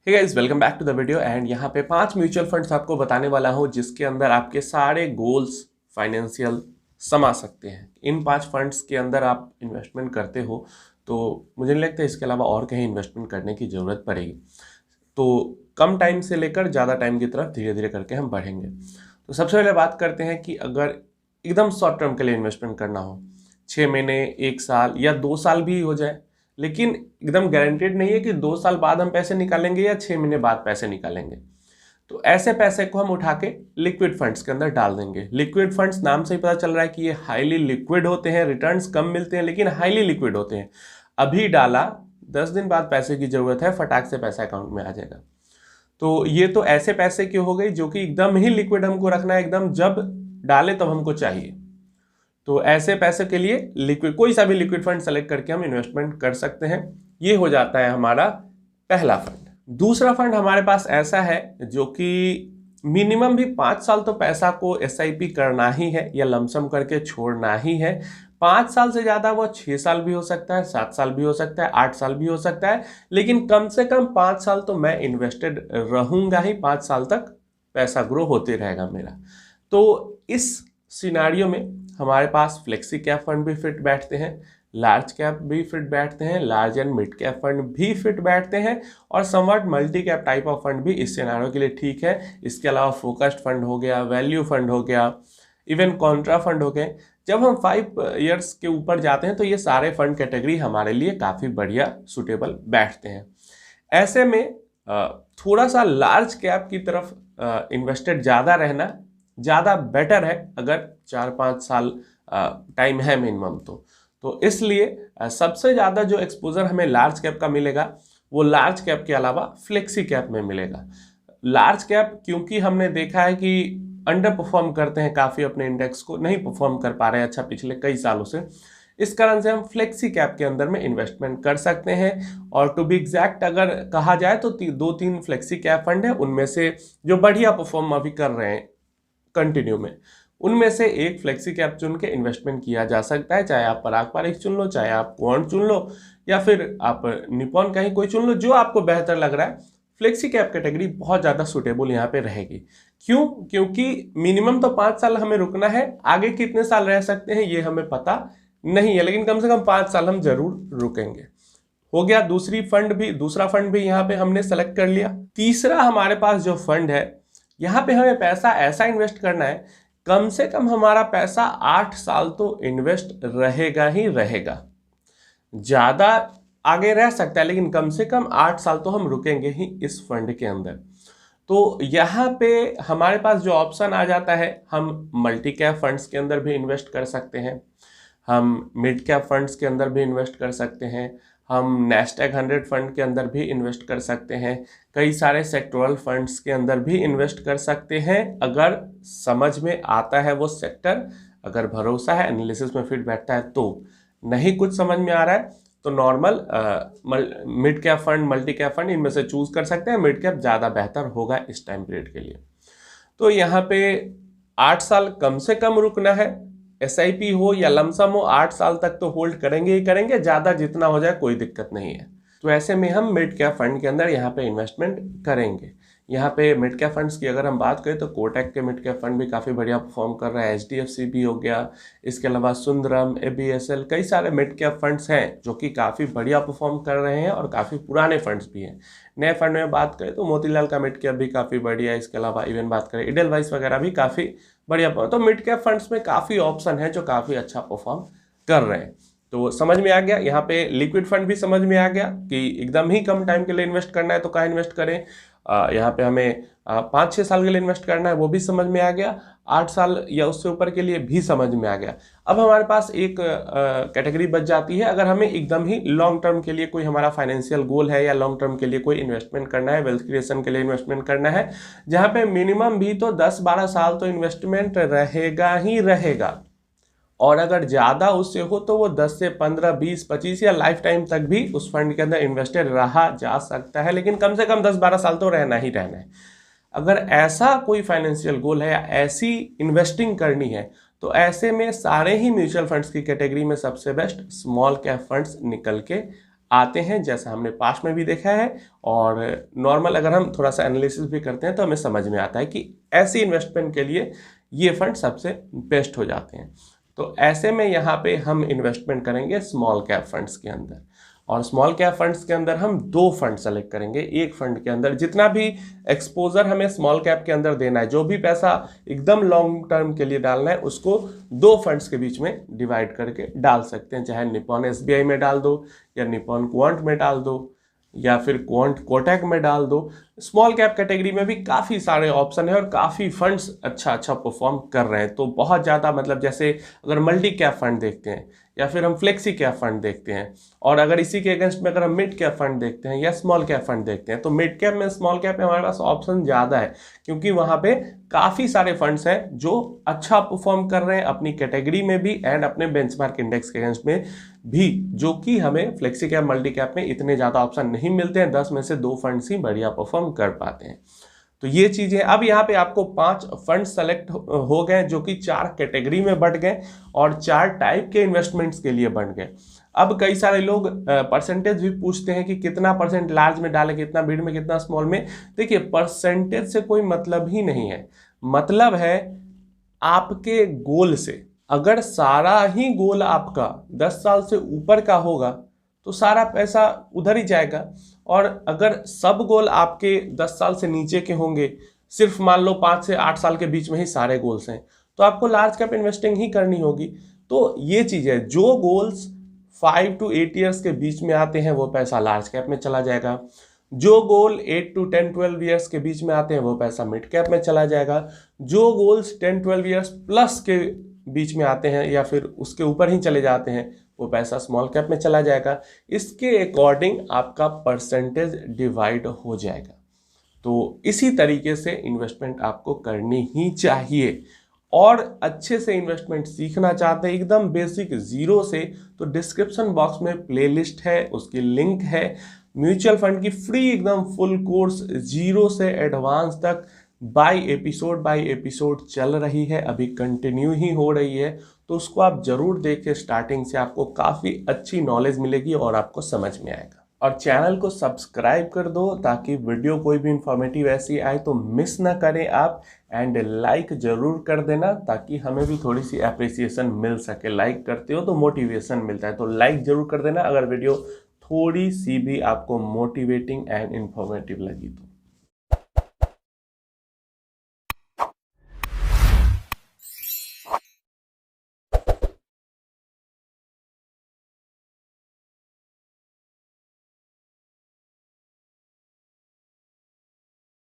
Hey guys, welcome back to the video. And यहाँ पे 5 mutual funds आपको बताने वाला हूँ जिसके अंदर आपके सारे गोल्स फाइनेंशियल समा सकते हैं। इन 5 फंड्स के अंदर आप इन्वेस्टमेंट करते हो तो मुझे नहीं लगता इसके अलावा और कहीं इन्वेस्टमेंट करने की ज़रूरत पड़ेगी। तो कम टाइम से लेकर ज़्यादा टाइम की तरफ धीरे धीरे करके हम बढ़ेंगे। तो सबसे पहले बात करते हैं कि अगर एकदम शॉर्ट टर्म के लिए इन्वेस्टमेंट करना हो, 6 महीने, 1 साल या 2 साल भी हो जाए, लेकिन एकदम गारंटेड नहीं है कि 2 साल बाद हम पैसे निकालेंगे या 6 महीने बाद पैसे निकालेंगे। तो ऐसे पैसे को हम उठा के लिक्विड फंड्स के अंदर डाल देंगे। लिक्विड फंड्स नाम से ही पता चल रहा है कि ये हाईली लिक्विड होते हैं, रिटर्न्स कम मिलते हैं लेकिन हाईली लिक्विड होते हैं। अभी डाला, 10 दिन बाद पैसे की जरूरत है, फटाक से पैसा अकाउंट में आ जाएगा। तो ये तो ऐसे पैसे क्यों हो गई जो कि एकदम ही लिक्विड हमको रखना है, एकदम जब डाले तब हमको चाहिए। तो ऐसे पैसे के लिए लिक्विड, कोई सा भी लिक्विड फंड सेलेक्ट करके हम इन्वेस्टमेंट कर सकते हैं। ये हो जाता है हमारा पहला फंड। दूसरा फंड हमारे पास ऐसा है जो कि मिनिमम भी 5 साल तो पैसा को एसआईपी करना ही है या लमसम करके छोड़ना ही है। 5 साल से ज़्यादा वो 6 साल भी हो सकता है, 7 साल भी हो सकता है, 8 साल भी हो सकता है, लेकिन कम से कम 5 साल तो मैं इन्वेस्टेड रहूँगा ही। 5 साल तक पैसा ग्रो होते रहेगा मेरा। तो इस सिनारियो में हमारे पास फ्लेक्सी कैप फंड भी फिट बैठते हैं, लार्ज कैप भी फिट बैठते हैं, large and mid cap fund भी फिट बैठते हैं, और somewhat multi cap type of fund भी इस सिनारियो के लिए ठीक है। इसके अलावा फोकस्ड फंड हो गया, वैल्यू फंड हो गया, इवन कॉन्ट्रा फंड हो गए। जब हम 5 ईयर्स के ऊपर जाते हैं तो ये सारे फंड कैटेगरी हमारे लिए काफ़ी बढ़िया सूटेबल बैठते हैं। ऐसे में थोड़ा सा लार्ज कैप की तरफ इन्वेस्टेड ज़्यादा रहना ज़्यादा बेटर है अगर 4-5 साल टाइम है मिनिमम। तो इसलिए सबसे ज़्यादा जो एक्सपोजर हमें लार्ज कैप का मिलेगा वो लार्ज कैप के अलावा फ्लेक्सी कैप में मिलेगा। लार्ज कैप क्योंकि हमने देखा है कि अंडर परफॉर्म करते हैं काफ़ी, अपने इंडेक्स को नहीं परफॉर्म कर पा रहे हैं अच्छा पिछले कई सालों से। इस कारण से हम फ्लेक्सी कैप के अंदर में इन्वेस्टमेंट कर सकते हैं। और टू बी एग्जैक्ट अगर कहा जाए तो 2-3 फ्लेक्सी कैप फंड है, उनमें से जो बढ़िया परफॉर्म अभी कर रहे हैं कंटिन्यू में, उनमें से एक फ्लेक्सी कैप चुन के इन्वेस्टमेंट किया जा सकता है। चाहे आप पराग पारिक चुन लो, चाहे आप क्वांट चुन लो, या फिर आप निपॉन का ही कोई चुन लो, जो आपको बेहतर लग रहा है। फ्लेक्सी कैप कैटेगरी बहुत ज़्यादा सुटेबल यहाँ पे रहेगी। क्यों? क्योंकि मिनिमम तो 5 साल हमें रुकना है, आगे कितने साल रह सकते हैं ये हमें पता नहीं है, लेकिन कम से कम 5 साल हम जरूर रुकेंगे। हो गया दूसरा फंड भी यहाँ पे हमने सेलेक्ट कर लिया। तीसरा हमारे पास जो फंड है, यहाँ पे हमें पैसा ऐसा इन्वेस्ट करना है, कम से कम हमारा पैसा 8 साल तो इन्वेस्ट रहेगा ही रहेगा। ज़्यादा आगे रह सकता है लेकिन कम से कम 8 साल तो हम रुकेंगे ही इस फंड के अंदर। तो यहाँ पे हमारे पास जो ऑप्शन आ जाता है, हम मल्टी कैप फंड्स के अंदर भी इन्वेस्ट कर सकते हैं, हम मिड कैप फंड्स के अंदर भी इन्वेस्ट कर सकते हैं, हम नैस्डैक 100 फंड के अंदर भी इन्वेस्ट कर सकते हैं, कई सारे सेक्टोरल फंड्स के अंदर भी इन्वेस्ट कर सकते हैं। अगर समझ में आता है वो सेक्टर, अगर भरोसा है, एनालिसिस में फिट बैठता है। तो नहीं कुछ समझ में आ रहा है तो normal mid cap fund, multi cap fund, इनमें से चूज कर सकते हैं। मिड कैप ज़्यादा बेहतर होगा इस टाइम पीरियड के लिए। तो यहाँ पे 8 साल कम से कम रुकना है, एसआईपी हो या लमसम हो, 8 साल तक तो होल्ड करेंगे ही करेंगे, ज़्यादा जितना हो जाए कोई दिक्कत नहीं है। तो ऐसे में हम मिड कैप फंड के अंदर यहाँ पे इन्वेस्टमेंट करेंगे। यहाँ पे मिड कैप फंड्स की अगर हम बात करें तो कोटक के मिड कैप फंड भी काफ़ी बढ़िया परफॉर्म कर रहा है, एचडीएफसी भी हो गया, इसके अलावा सुंदरम, एबीएसएल, कई सारे मिड कैप फंड्स हैं जो कि काफ़ी बढ़िया परफॉर्म कर रहे हैं और काफ़ी पुराने फंड्स भी हैं। नए फंड में बात करें तो मोतीलाल का मिड कैप भी काफ़ी बढ़िया है, इसके अलावा इवन बात करें इडेलवाइस वगैरह भी काफ़ी बढ़िया। तो मिड कैप फंड्स में काफ़ी ऑप्शन है जो काफ़ी अच्छा परफॉर्म कर रहे हैं। तो समझ में आ गया, यहाँ पे लिक्विड फंड भी समझ में आ गया कि एकदम ही कम टाइम के लिए इन्वेस्ट करना है तो कहाँ इन्वेस्ट करें। यहाँ पे हमें 5-6 साल के लिए इन्वेस्ट करना है वो भी समझ में आ गया, 8 साल या उससे ऊपर के लिए भी समझ में आ gया। अब हमारे पास एक कैटेगरी बच जाती है, अगर हमें एकदम ही लॉन्ग टर्म के लिए कोई हमारा फाइनेंशियल गोल है या लॉन्ग टर्म के लिए कोई इन्वेस्टमेंट करना है, वेल्थ क्रिएशन के लिए इन्वेस्टमेंट करना है, जहाँ पे मिनिमम भी तो 10-12 साल तो इन्वेस्टमेंट रहेगा ही रहेगा, और अगर ज़्यादा उससे हो तो वो 10 से 15, 20, 25 या लाइफ टाइम तक भी उस फंड के अंदर इन्वेस्टेड रहा जा सकता है, लेकिन कम से कम 10-12 साल तो रहना ही रहना है। अगर ऐसा कोई फाइनेंशियल गोल है या ऐसी इन्वेस्टिंग करनी है तो ऐसे में सारे ही म्यूचुअल फंड्स की कैटेगरी में सबसे बेस्ट स्मॉल कैप फंड्स निकल के आते हैं, जैसा हमने पास्ट में भी देखा है, और नॉर्मल अगर हम थोड़ा सा एनालिसिस भी करते हैं तो हमें समझ में आता है कि ऐसी इन्वेस्टमेंट के लिए ये फंड सबसे बेस्ट हो जाते हैं। तो ऐसे में यहाँ पे हम इन्वेस्टमेंट करेंगे स्मॉल कैप फंड्स के अंदर, और स्मॉल कैप फंड्स के अंदर हम 2 फंड सेलेक्ट करेंगे। एक फंड के अंदर जितना भी एक्सपोजर हमें स्मॉल कैप के अंदर देना है, जो भी पैसा एकदम लॉन्ग टर्म के लिए डालना है, उसको 2 फंड्स के बीच में डिवाइड करके डाल सकते हैं। चाहे निप्पॉन एसबीआई में डाल दो, या निप्पॉन क्वांट में डाल दो, या फिर क्वांट कोटक में डाल दो। स्मॉल कैप कैटेगरी में भी काफ़ी सारे ऑप्शन है और काफ़ी फंड्स अच्छा परफॉर्म कर रहे हैं। तो बहुत ज़्यादा मतलब जैसे अगर मल्टी कैप फंड देखते हैं, या फिर हम फ्लेक्सी कैप फंड देखते हैं, और अगर इसी के अगेंस्ट में अगर हम मिड कैप फंड देखते हैं या स्मॉल कैप फंड देखते हैं, तो मिड कैप में स्मॉल कैप में हमारे पास ऑप्शन ज़्यादा है, क्योंकि वहाँ पे काफ़ी सारे फंड्स हैं जो अच्छा परफॉर्म कर रहे हैं अपनी कैटेगरी में भी एंड अपने बेंचमार्क इंडेक्स के अगेंस्ट में भी, जो कि हमें फ्लेक्सी कैप मल्टी कैप में इतने ज़्यादा ऑप्शन नहीं मिलते हैं। 10 में से 2 फंड्स ही बढ़िया परफॉर्म कर पाते हैं। तो ये चीज़ें, अब यहाँ पे आपको 5 फंड सेलेक्ट हो गए जो कि 4 कैटेगरी में बंट गए और 4 टाइप के इन्वेस्टमेंट्स के लिए बन गए। अब कई सारे लोग परसेंटेज भी पूछते हैं कि कितना परसेंट लार्ज में डालें, कितना मिड में, कितना स्मॉल में। देखिए, परसेंटेज से कोई मतलब ही नहीं है, मतलब है आपके गोल से। अगर सारा ही गोल आपका 10 साल से ऊपर का होगा तो सारा पैसा उधर ही जाएगा, और अगर सब गोल आपके 10 साल से नीचे के होंगे, सिर्फ मान लो 5 से 8 साल के बीच में ही सारे गोल्स हैं, तो आपको लार्ज कैप इन्वेस्टिंग ही करनी होगी। तो ये चीज़ है, जो गोल्स 5 to 8 ईयर्स के बीच में आते हैं वो पैसा लार्ज कैप में चला जाएगा, जो गोल 8 to 10-12 ईयर्स के बीच में आते हैं वो पैसा मिड कैप में चला जाएगा, जो गोल्स 10-12 ईयर्स प्लस के बीच में आते हैं या फिर उसके ऊपर ही चले जाते हैं वो पैसा स्मॉल कैप में चला जाएगा। इसके अकॉर्डिंग आपका परसेंटेज डिवाइड हो जाएगा। तो इसी तरीके से इन्वेस्टमेंट आपको करनी ही चाहिए। और अच्छे से इन्वेस्टमेंट सीखना चाहते हैं एकदम बेसिक जीरो से, तो डिस्क्रिप्शन बॉक्स में प्लेलिस्ट है, उसकी लिंक है। म्यूचुअल फंड की फ्री एकदम फुल कोर्स जीरो से एडवांस तक बाय एपिसोड चल रही है, अभी कंटिन्यू ही हो रही है। तो उसको आप जरूर देखें स्टार्टिंग से, आपको काफ़ी अच्छी नॉलेज मिलेगी और आपको समझ में आएगा। और चैनल को सब्सक्राइब कर दो ताकि वीडियो कोई भी इंफॉर्मेटिव ऐसी आए तो मिस ना करें आप, एंड लाइक जरूर कर देना ताकि हमें भी थोड़ी सी अप्रिसिएशन मिल सके। लाइक करते हो तो मोटिवेशन मिलता है, तो लाइक जरूर कर देना अगर वीडियो थोड़ी सी भी आपको मोटिवेटिंग एंड इंफॉर्मेटिव लगी तो।